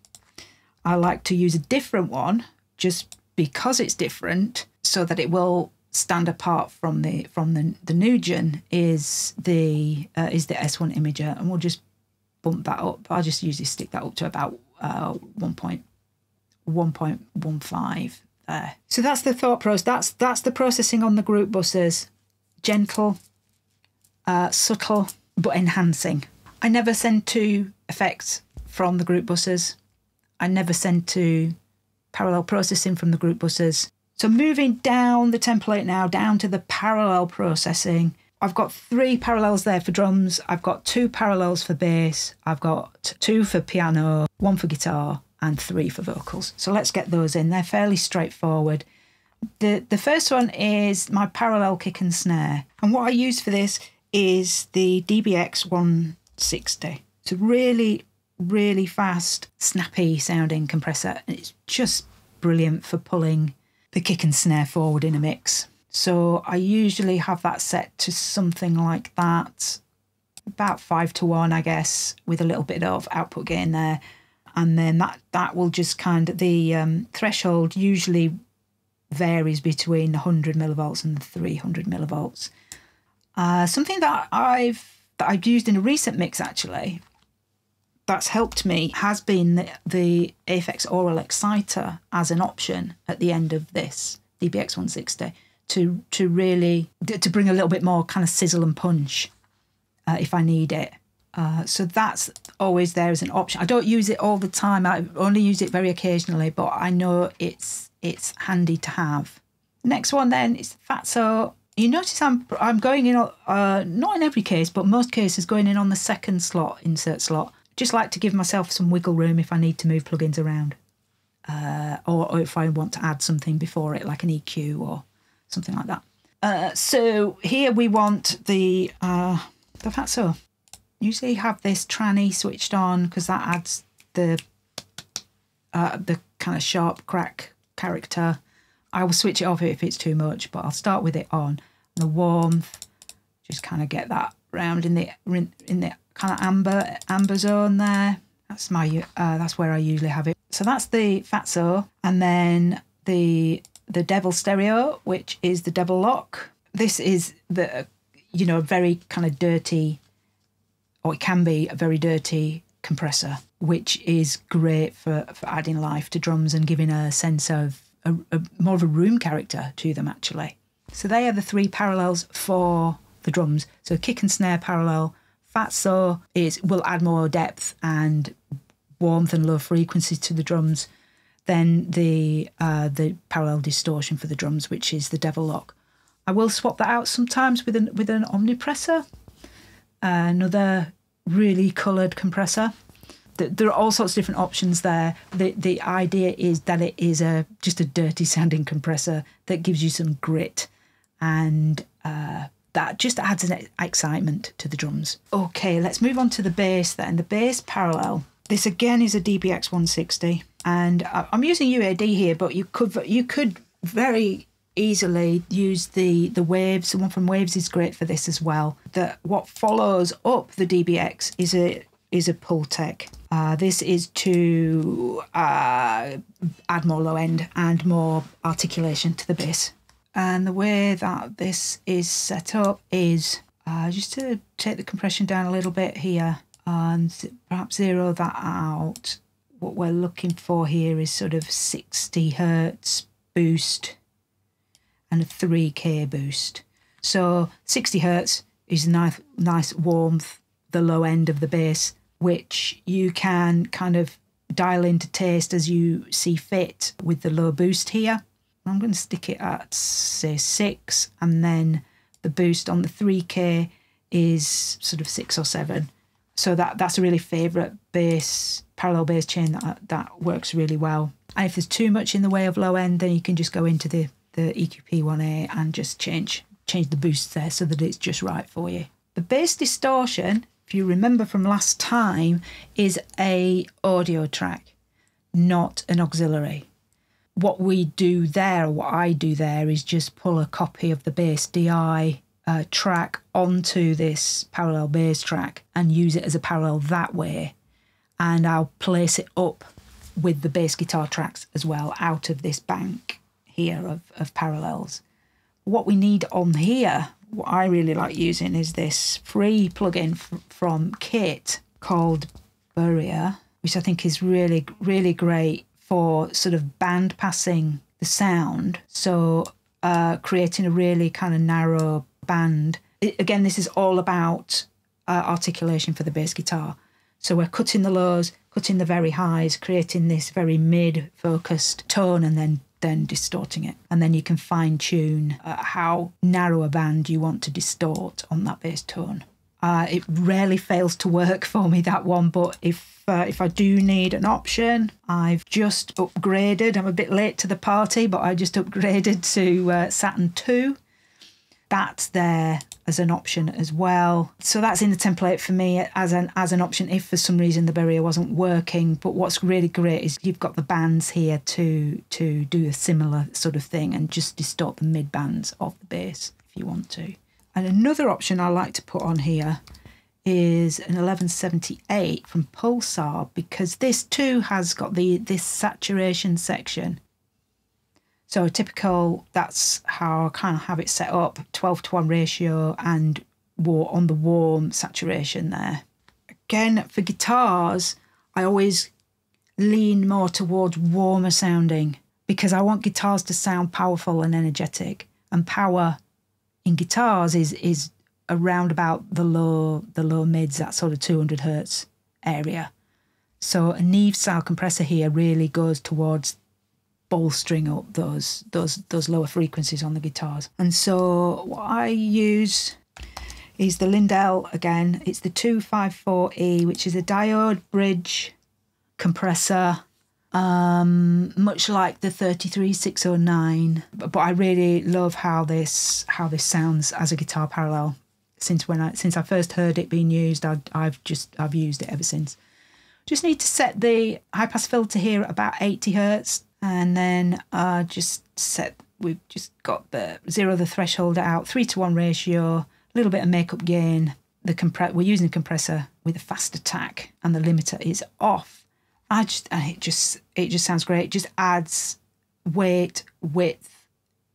I like to use a different one just because it's different, so that it will stand apart from the Nugent is the S1 imager, and we'll just bump that up. I'll just usually stick that up to about 1.15 there. So that's the thought process. That's the processing on the group buses. Gentle, subtle, but enhancing. I never send to effects from the group buses. I never send to parallel processing from the group buses. So moving down the template now, down to the parallel processing. I've got 3 parallels there for drums. I've got 2 parallels for bass. I've got 2 for piano, 1 for guitar, and 3 for vocals. So let's get those in. They're fairly straightforward. The first one is my parallel kick and snare. And what I use for this is the DBX 160. It's a really, really fast, snappy sounding compressor. And it's just brilliant for pulling the kick and snare forward in a mix. So I usually have that set to something like that, about 5:1, I guess, with a little bit of output gain there. And then that will just kind of, the threshold usually varies between 100 millivolts and 300 millivolts. Something that I've that I've used in a recent mix actually, that's helped me, has been the Aphex Aural Exciter as an option at the end of this DBX 160 to really to bring a little bit more kind of sizzle and punch if I need it. So that's always there as an option. I don't use it all the time. I only use it very occasionally, but I know it's handy to have. Next one then is Fatso. You notice I'm going in, not in every case, but most cases going in on the second slot, insert slot. Just like to give myself some wiggle room if I need to move plugins around. Or if I want to add something before it, like an EQ or something like that. So here we want the Fatso. Usually have this tranny switched on because that adds the kind of sharp crack character. I will switch it off if it's too much, but I'll start with it on. And the warmth, just kind of get that round in the kind of amber zone there. That's that's where I usually have it. So that's the Fatso, and then the Devil Stereo, which is the Devil Lock. This is the very kind of dirty, or it can be a very dirty compressor, which is great for adding life to drums and giving a sense of more of a room character to them actually. So they are the three parallels for the drums. So kick and snare parallel. Fatso will add more depth and warmth and low frequency to the drums than the parallel distortion for the drums, which is the Devil Lock. I will swap that out sometimes with an omnipressor, another really coloured compressor. There are all sorts of different options there. The idea is that it is just a dirty sounding compressor that gives you some grit, and that just adds an excitement to the drums. Okay, let's move on to the bass then. The bass parallel. This again is a DBX 160, and I'm using UAD here, but you could very easily use the Waves. The one from Waves is great for this as well. What follows up the DBX is a Pultec. This is to add more low end and more articulation to the bass. And the way that this is set up is just to take the compression down a little bit here and perhaps zero that out. What we're looking for here is sort of 60 Hertz boost and a 3K boost. So 60 Hertz is nice warmth, the low end of the bass, which you can kind of dial into taste as you see fit with the low boost here. I'm going to stick it at, say, 6, and then the boost on the 3K is sort of 6 or 7. So that's a really favourite parallel bass chain that works really well. And if there's too much in the way of low end, then you can just go into the EQP 1A and just change the boost there so that it's just right for you. The bass distortion, if you remember from last time, is a audio track, not an auxiliary. What we do there, what I do there, is just pull a copy of the bass DI track onto this parallel bass track and use it as a parallel that way. And I'll place it up with the bass guitar tracks as well out of this bank here of parallels. What we need on here, what I really like using, is this free plugin from Kit called Barrier, which I think is really, really great for sort of band passing the sound. So creating a really kind of narrow band. Again, this is all about articulation for the bass guitar. So we're cutting the lows, cutting the very highs, creating this very mid-focused tone, and then distorting it. And then you can fine-tune how narrow a band you want to distort on that bass tone. It rarely fails to work for me, that one, but if I do need an option, I've just upgraded. I'm a bit late to the party, but I just upgraded to Saturn II. That's there as an option as well. So that's in the template for me as an option if for some reason the Barrier wasn't working. But what's really great is you've got the bands here to do a similar sort of thing and just distort the mid bands of the bass if you want to. And another option I like to put on here is an 1178 from Pulsar, because this too has got this saturation section. So typical, that's how I kind of have it set up, 12:1 ratio, and on the warm saturation there. Again, for guitars, I always lean more towards warmer sounding because I want guitars to sound powerful and energetic. And power in guitars is around about the low mids, that sort of 200 hertz area. So a Neve style compressor here really goes towards bolstering up those lower frequencies on the guitars. And so what I use is the Lindell again. It's the 254E, which is a diode bridge compressor, much like the 33609. But I really love how this sounds as a guitar parallel. Since I first heard it being used, I've used it ever since. Just need to set the high pass filter here at about 80 hertz, and then we've just got the zero the threshold out, 3:1 ratio, a little bit of makeup gain. We're using a compressor with a fast attack, and the limiter is off. It just sounds great. It just adds weight, width,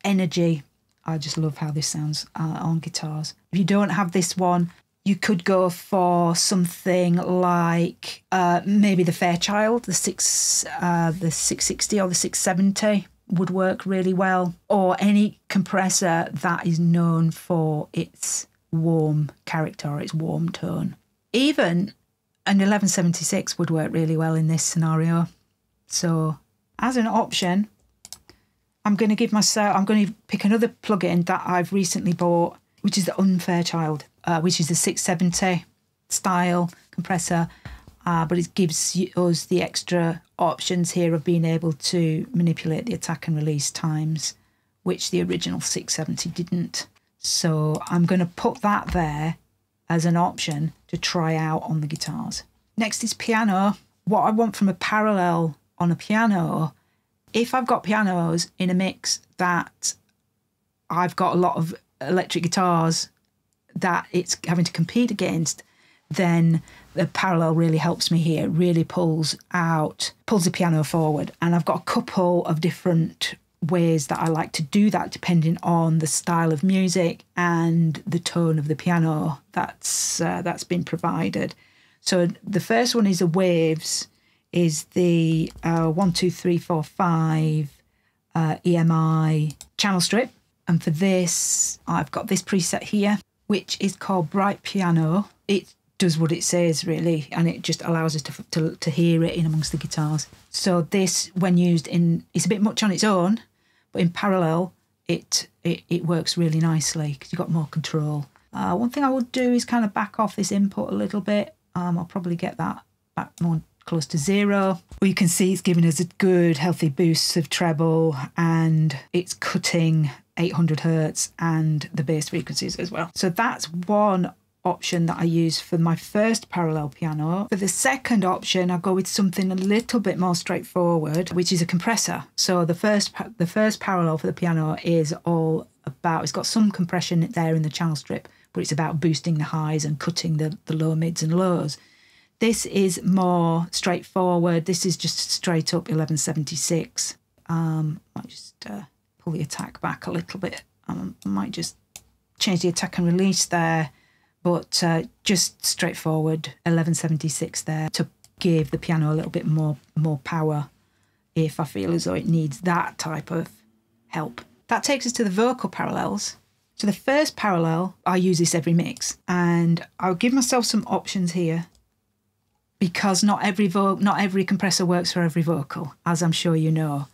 energy. I just love how this sounds on guitars. If you don't have this one, you could go for something like maybe the Fairchild, the 660 or the 670 would work really well, or any compressor that is known for its warm character or its warm tone. Even an 1176 would work really well in this scenario. So as an option, I'm going to pick another plugin that I've recently bought, which is the Unfairchild, which is the 670 style compressor, but it gives us the extra options here of being able to manipulate the attack and release times, which the original 670 didn't. So I'm going to put that there as an option to try out on the guitars. Next is piano. What I want from a parallel on a piano, if I've got pianos in a mix that I've got a lot of electric guitars that it's having to compete against, then the parallel really helps me here. It really pulls the piano forward. And I've got a couple of different ways that I like to do that depending on the style of music and the tone of the piano that's been provided. So the first one is the Waves, is the 1, 2, 3, 4, 5 EMI channel strip. And for this, I've got this preset here, which is called Bright Piano. It does what it says, really, and it just allows us to hear it in amongst the guitars. So this, when used it's a bit much on its own, but in parallel, it works really nicely because you've got more control. One thing I would do is kind of back off this input a little bit. I'll probably get that back more close to 0. Well, you can see it's giving us a good, healthy boost of treble, and it's cutting 800 hertz and the bass frequencies as well. So that's one option that I use for my first parallel piano. For the second option, I'll go with something a little bit more straightforward, which is a compressor. So the first parallel for the piano is all about, it's got some compression there in the channel strip, but it's about boosting the highs and cutting the low mids and lows. This is more straightforward. This is just straight up 1176. Might just pull the attack back a little bit. I might just change the attack and release there, but just straightforward 1176 there to give the piano a little bit more power if I feel as though it needs that type of help. That takes us to the vocal parallels. So the first parallel, I use this every mix, and I'll give myself some options here because not every compressor works for every vocal, as I'm sure you know.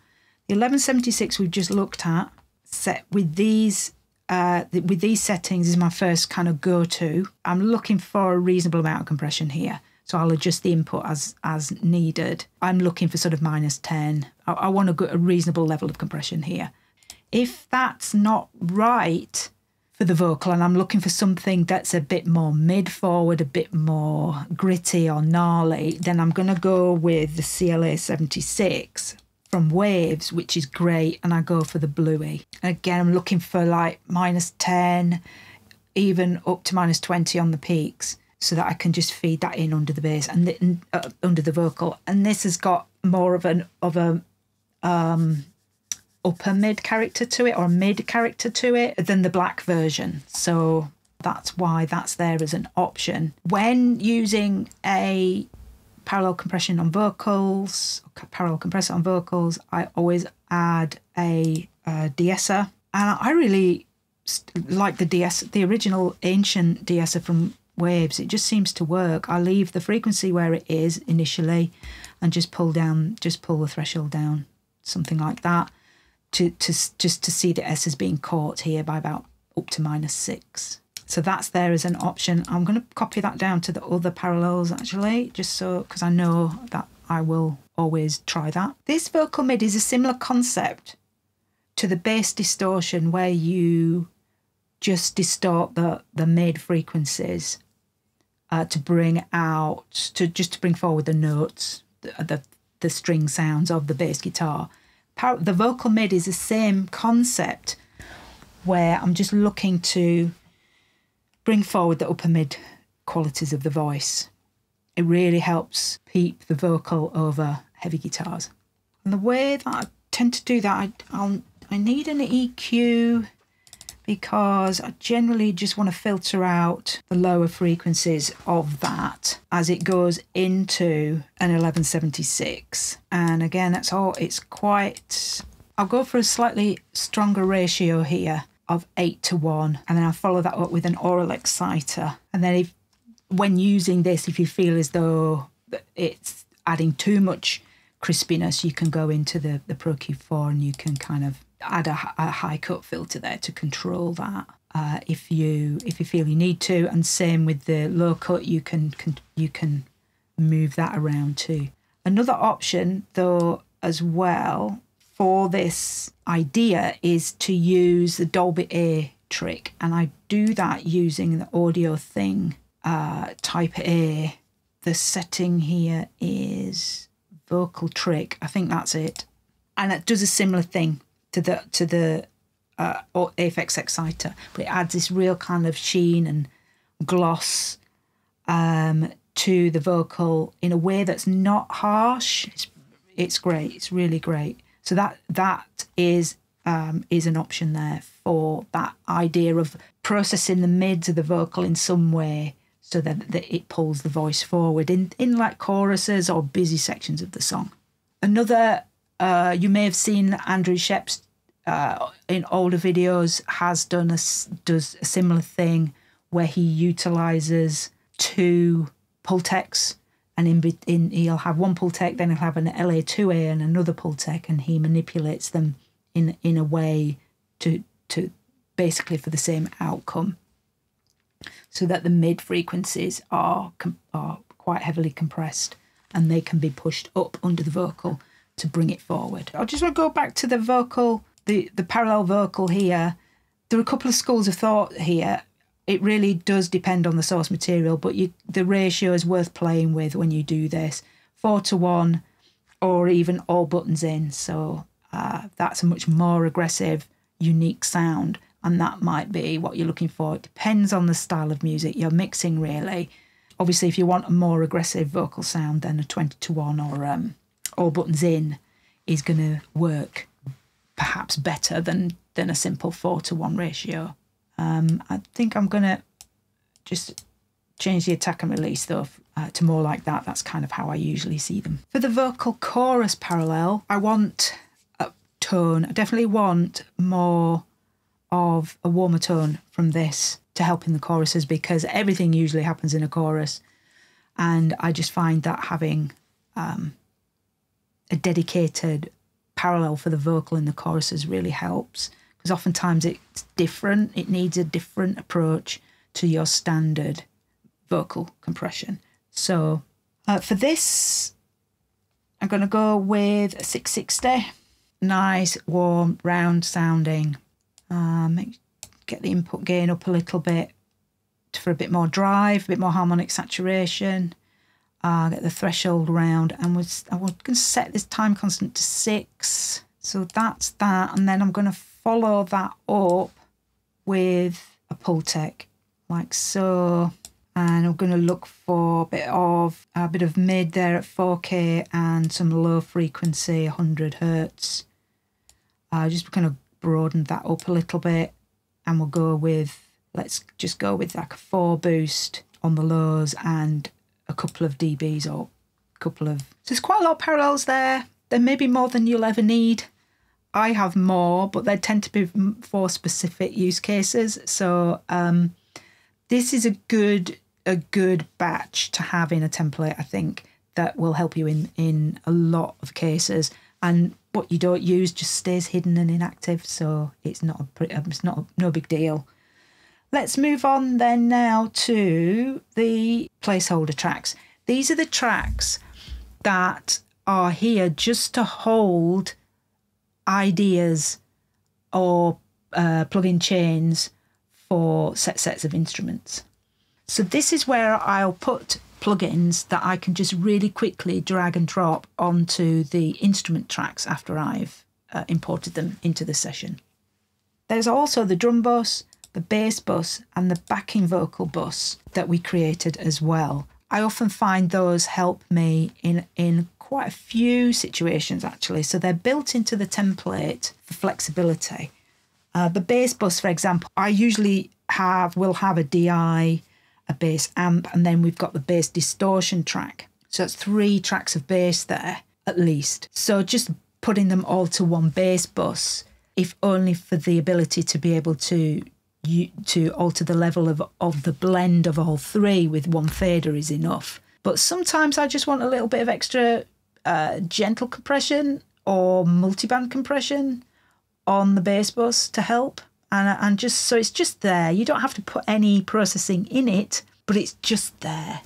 The 1176 we've just looked at, set with these settings, is my first kind of go-to. I'm looking for a reasonable amount of compression here, so I'll adjust the input as needed. I'm looking for sort of -10. I want a reasonable level of compression here. If that's not right for the vocal and I'm looking for something that's a bit more mid-forward, a bit more gritty or gnarly, then I'm going to go with the CLA 76 from Waves, which is great, and I go for the Bluey. Again, I'm looking for like -10, even up to -20 on the peaks, so that I can just feed that in under the bass and under the vocal. And this has got more of a upper mid character to it, or mid character to it, than the black version. So that's why that's there as an option. When using a parallel compression on vocals, parallel compressor on vocals, I always add a de-esser. And I really like the de-esser, the original ancient de-esser from Waves. It just seems to work. I leave the frequency where it is initially and just pull the threshold down, something like that, to just to see the S's being caught here by about up to -6. So that's there as an option. I'm going to copy that down to the other parallels actually, just so, because I know that I will always try that. This vocal mid is a similar concept to the bass distortion, where you just distort the mid frequencies to bring out, to bring forward the notes, the string sounds of the bass guitar. The vocal mid is the same concept, where I'm just looking to bring forward the upper mid qualities of the voice. It really helps peep the vocal over heavy guitars. And the way that I tend to do that, I need an EQ, because I generally just want to filter out the lower frequencies of that as it goes into an 1176. And again, that's all, it's quite, I'll go for a slightly stronger ratio here of 8:1, and then I'll follow that up with an oral exciter. And then when using this, if you feel as though it's adding too much crispiness, you can go into the Pro Q4 and you can kind of add a high cut filter there to control that if you feel you need to. And same with the low cut, you can move that around too. Another option though as well for this idea is to use the Dolby A trick, and I do that using the Audio Thing Type A. The setting here is Vocal Trick, I think that's it, and it does a similar thing to the Aphex Exciter, but it adds this real kind of sheen and gloss to the vocal in a way that's not harsh. It's great. It's really great. So that is an option there for that idea of processing the mids of the vocal in some way, so that it pulls the voice forward in like choruses or busy sections of the song. Another, you may have seen Andrew Sheps in older videos does a similar thing, where he utilizes 2 Pultecs, and he'll have one Pultec, then he'll have an LA2A and another Pultec, and he manipulates them in a way to basically for the same outcome, so that the mid frequencies are quite heavily compressed and they can be pushed up under the vocal to bring it forward. I just want to go back to the vocal, the parallel vocal here. There are a couple of schools of thought here. It really does depend on the source material, but the ratio is worth playing with when you do this. 4:1 or even all buttons in. So that's a much more aggressive, unique sound, and that might be what you're looking for. It depends on the style of music you're mixing, really. Obviously, if you want a more aggressive vocal sound, then a 20:1 or all buttons in is going to work perhaps better than a simple 4:1 ratio. I think I'm going to just change the attack and release though to more like that. That's kind of how I usually see them. For the vocal chorus parallel, I want a tone. I definitely want more of a warmer tone from this to help in the choruses, because everything usually happens in a chorus, and I just find that having a dedicated parallel for the vocal in the choruses really helps, because oftentimes it's different. It needs a different approach to your standard vocal compression. So for this, I'm going to go with a 660. Nice, warm, round sounding. Get the input gain up a little bit for a bit more drive, a bit more harmonic saturation. Get the threshold round, and I'm going to set this time constant to 6. So that's that, and then I'm going to follow that up with a Pultec, like so. And I'm going to look for a bit of mid there at 4K and some low frequency, 100 Hertz. Just kind of broaden that up a little bit, and we'll go with let's just go with like a 4 boost on the lows and a couple of dBs or a couple of... So there's quite a lot of parallels there. There may be more than you'll ever need. I have more, but they tend to be for specific use cases. So this is a good batch to have in a template, I think, that will help you in a lot of cases. And what you don't use just stays hidden and inactive, so it's no big deal. Let's move on then now to the placeholder tracks. These are the tracks that are here just to hold ideas or plug-in chains for sets of instruments. So this is where I'll put plugins that I can just really quickly drag and drop onto the instrument tracks after I've imported them into the session. There's also the drum bus, the bass bus and the backing vocal bus that we created as well. I often find those help me in quite a few situations actually. So they're built into the template for flexibility. The bass bus, for example, I usually will have a DI, a bass amp, and then we've got the bass distortion track. So it's 3 tracks of bass there at least. So just putting them all to one bass bus, if only for the ability to be able to alter the level of the blend of all 3 with one fader is enough. But sometimes I just want a little bit of extra gentle compression or multiband compression on the bass bus to help. And just so it's just there. You don't have to put any processing in it, but it's just there.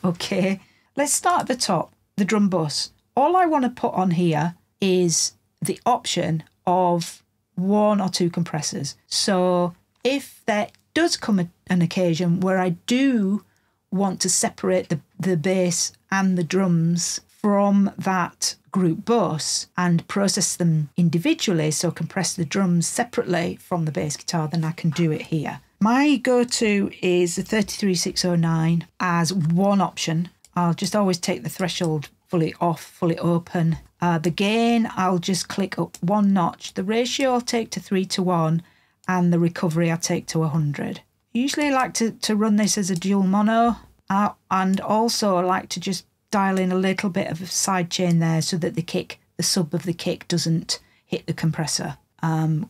Okay, let's start at the top, the drum bus. All I want to put on here is the option of 1 or 2 compressors. So if there does come an occasion where I do want to separate the bass and the drums from that group bus and process them individually, so compress the drums separately from the bass guitar, then I can do it here. My go-to is the 33609 as one option. I'll just always take the threshold fully off, fully open. The gain, I'll just click up 1 notch. The ratio I'll take to 3:1 and the recovery I take to 100. Usually I like to run this as a dual mono and also I like to just dial in a little bit of a side chain there so that the sub of the kick doesn't hit the compressor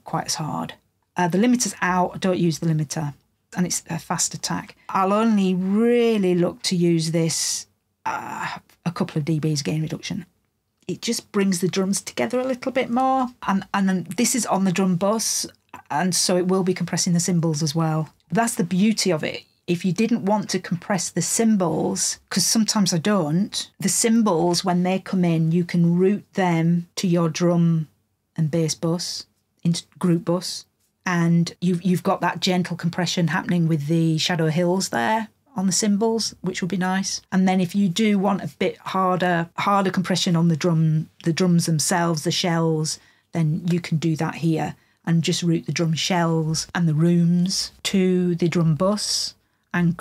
quite as hard. The limiter's out, I don't use the limiter, and it's a fast attack. I'll only really look to use this a couple of dBs gain reduction. It just brings the drums together a little bit more, and then this is on the drum bus, and so it will be compressing the cymbals as well. That's the beauty of it. If you didn't want to compress the cymbals, because sometimes I don't, the cymbals, when they come in, you can route them to your drum and bass bus, into group bus, and you've got that gentle compression happening with the shadow hills there on the cymbals, which will be nice. And then if you do want a bit harder compression on the drums themselves, the shells, then you can do that here and just route the drum shells and the rooms to the drum bus and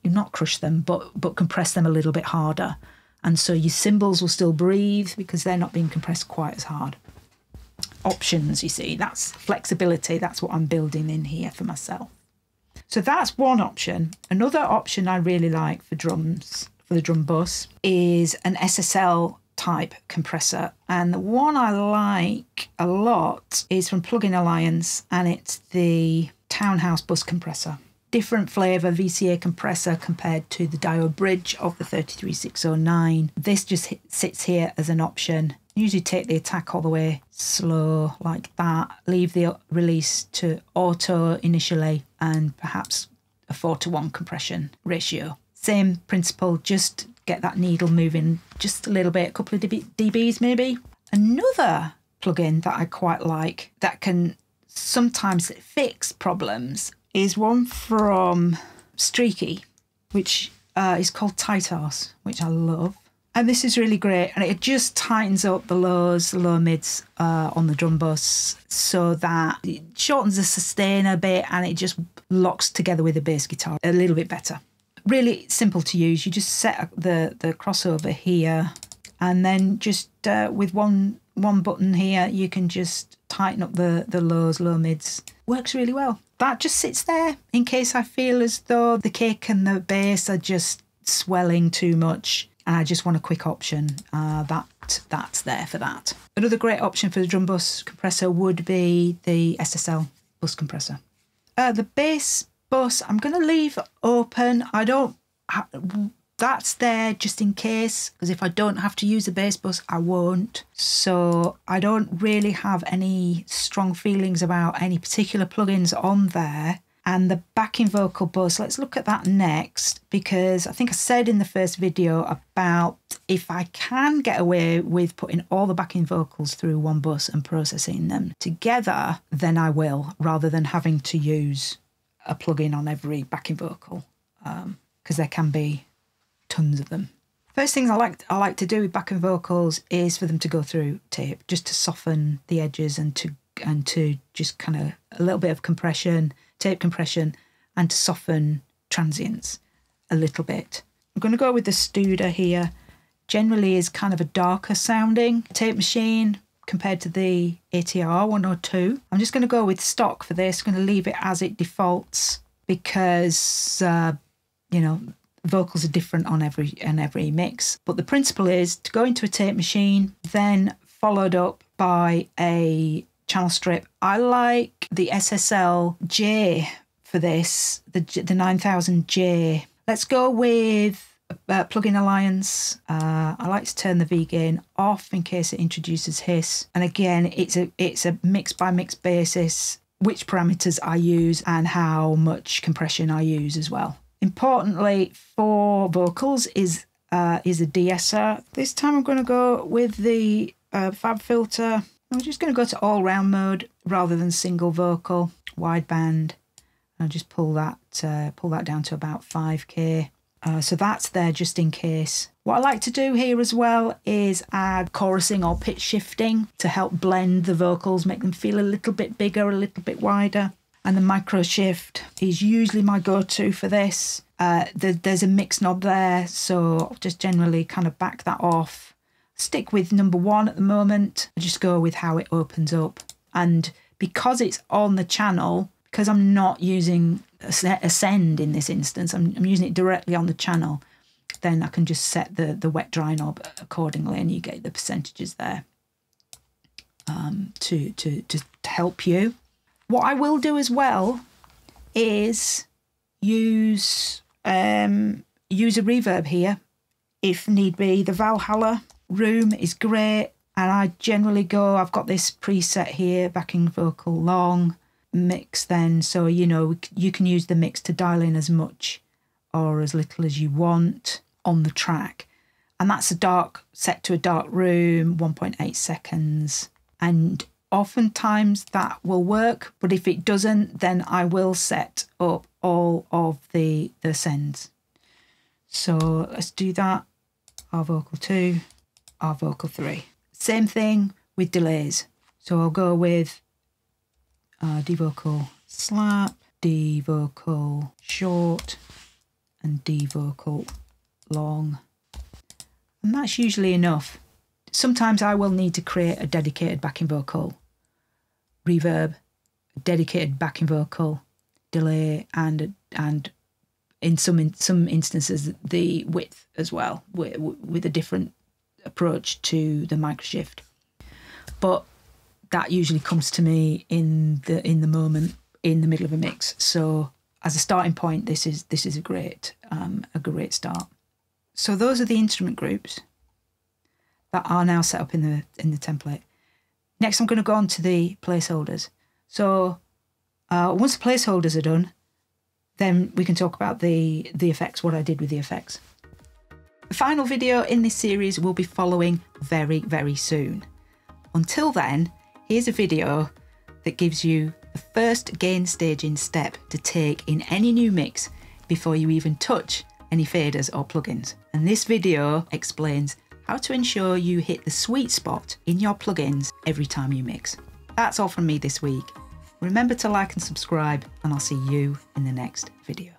not crush them, but compress them a little bit harder. And so your cymbals will still breathe because they're not being compressed quite as hard. Options, you see, that's flexibility. That's what I'm building in here for myself. So that's one option. Another option I really like for drums, for the drum bus, is an SSL type compressor. And the one I like a lot is from Plugin Alliance, and it's the Townhouse bus compressor. Different flavour VCA compressor compared to the diode bridge of the 33609. This just sits here as an option. Usually take the attack all the way slow like that. Leave the release to auto initially and perhaps a 4:1 compression ratio. Same principle, just get that needle moving just a little bit, a couple of dBs maybe. Another plugin that I quite like that can sometimes fix problems is one from Streaky, which is called Tight Horse, which I love. And this is really great, and it just tightens up the lows, the low mids on the drum bus so that it shortens the sustain a bit and it just locks together with the bass guitar a little bit better. Really simple to use. You just set the crossover here, and then just with one button here, you can just tighten up the lows, low mids. Works really well. That just sits there in case I feel as though the kick and the bass are just swelling too much and I just want a quick option. That's there for that. Another great option for the drum bus compressor would be the SSL bus compressor. The bass bus, I'm going to leave open. That's there just in case, because if I don't have to use the bass bus, I won't. So I don't really have any strong feelings about any particular plugins on there. And the backing vocal bus, let's look at that next, because I think I said in the first video about if I can get away with putting all the backing vocals through one bus and processing them together, then I will, rather than having to use a plugin on every backing vocal, because there can be tons of them. First things I like to do with backing vocals is for them to go through tape, just to soften the edges and to just kind of a little bit of compression, tape compression, and to soften transients a little bit. I'm going to go with the Studer here. Generally is kind of a darker sounding tape machine compared to the ATR 102. I'm just going to go with stock for this. I'm going to leave it as it defaults because, you know, vocals are different on every mix. But the principle is to go into a tape machine, then followed up by a channel strip. I like the SSL J for this, the 9000J. Let's go with Plugin Alliance. I like to turn the V gain off in case it introduces hiss. And again, it's a mix by mix basis, which parameters I use and how much compression I use as well. Importantly for vocals is a de-esser. This time I'm going to go with the Fab filter. I'm just going to go to all round mode rather than single vocal, wideband. I'll just pull that down to about 5K. So that's there just in case. What I like to do here as well is add chorusing or pitch shifting to help blend the vocals, make them feel a little bit bigger, a little bit wider. And the micro shift is usually my go-to for this. There's a mix knob there, so I'll just generally kind of back that off. Stick with number 1 at the moment. I just go with how it opens up. And because it's on the channel, because I'm not using a send in this instance, I'm using it directly on the channel, then I can just set the wet dry knob accordingly and you get the percentages there to help you. What I will do as well is use a reverb here if need be. The Valhalla room is great, and I generally go, I've got this preset here, backing vocal long mix then, so you know you can use the mix to dial in as much or as little as you want on the track. And that's set to a dark room, 1.8 seconds, and oftentimes that will work, but if it doesn't, then I will set up all of the sends. So let's do that. R vocal 2, R vocal 3. Same thing with delays. So I'll go with D vocal slap, D vocal short, and D vocal long. And that's usually enough. Sometimes I will need to create a dedicated backing vocal reverb, a dedicated backing vocal delay, and in some instances the width as well, with a different approach to the micro shift. But that usually comes to me in the moment, in the middle of a mix. So as a starting point, this is a great start. So those are the instrument groups that are now set up in the template. Next, I'm going to go on to the placeholders. So once the placeholders are done, then we can talk about the effects, what I did with the effects. The final video in this series will be following very, very soon. Until then, here's a video that gives you the first gain staging step to take in any new mix before you even touch any faders or plugins. And this video explains how to ensure you hit the sweet spot in your plugins every time you mix. That's all from me this week. Remember to like and subscribe, and I'll see you in the next video.